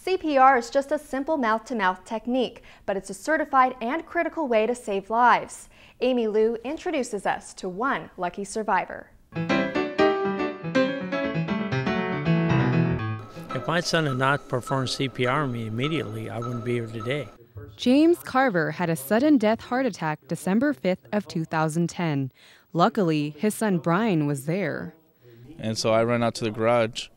CPR is just a simple mouth-to-mouth technique, but it's a certified and critical way to save lives. Amy Liu introduces us to one lucky survivor. If my son had not performed CPR on me immediately, I wouldn't be here today. James Carver had a sudden death heart attack December 5th of 2010. Luckily, his son Brian was there. And so I ran out to the garage,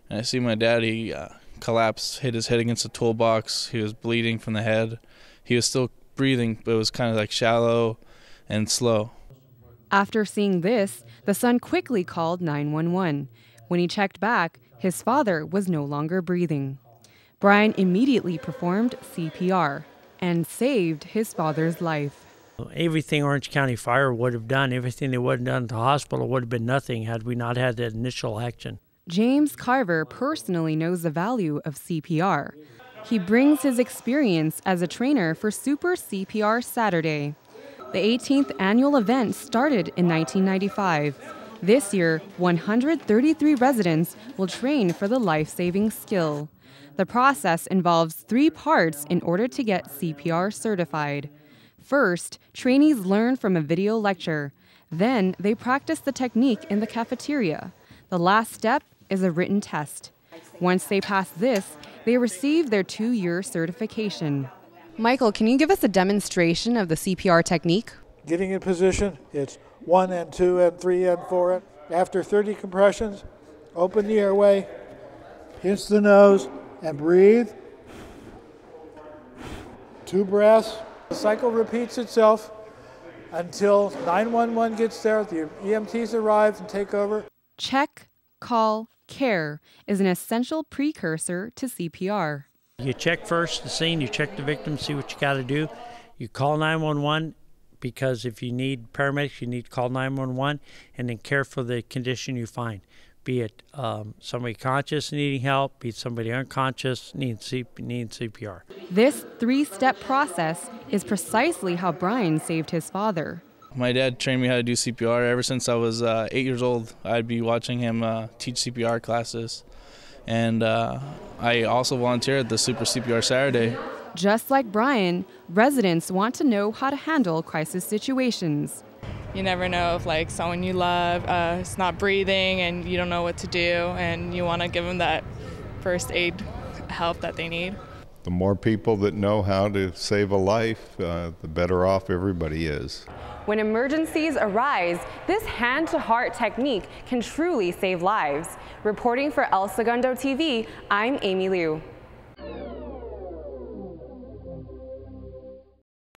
and I see my dad. He collapsed, hit his head against the toolbox. He was bleeding from the head. He was still breathing, but it was kind of like shallow and slow. After seeing this, the son quickly called 911. When he checked back, his father was no longer breathing. Brian immediately performed CPR and saved his father's life. Everything Orange County Fire would have done, everything they would have done at the hospital would have been nothing had we not had that initial action. James Carver personally knows the value of CPR. He brings his experience as a trainer for Super CPR Saturday. The 18th annual event started in 1995. This year, 133 residents will train for the life-saving skill. The process involves 3 parts in order to get CPR certified. First, trainees learn from a video lecture. Then, they practice the technique in the cafeteria. The last step is a written test. Once they pass this, they receive their 2-year certification. Michael, can you give us a demonstration of the CPR technique? Getting in position, it's 1 and 2 and 3 and 4. After 30 compressions, open the airway, pinch the nose, and breathe. 2 breaths. The cycle repeats itself until 911 gets there, the EMTs arrive and take over. Check, call, care is an essential precursor to CPR. You check first the scene, you check the victim, see what you got to do. You call 911 because if you need paramedics, you need to call 911 and then care for the condition you find. Be it somebody conscious needing help, be it somebody unconscious needing CPR. This 3-step process is precisely how Brian saved his father. My dad trained me how to do CPR. Ever since I was 8 years old, I'd be watching him teach CPR classes. And I also volunteer at the Super CPR Saturday. Just like Brian, residents want to know how to handle crisis situations. You never know if like someone you love is not breathing and you don't know what to do, and you want to give them that first aid help that they need. The more people that know how to save a life, the better off everybody is. When emergencies arise, this hand-to-heart technique can truly save lives. Reporting for El Segundo TV, I'm Amy Liu.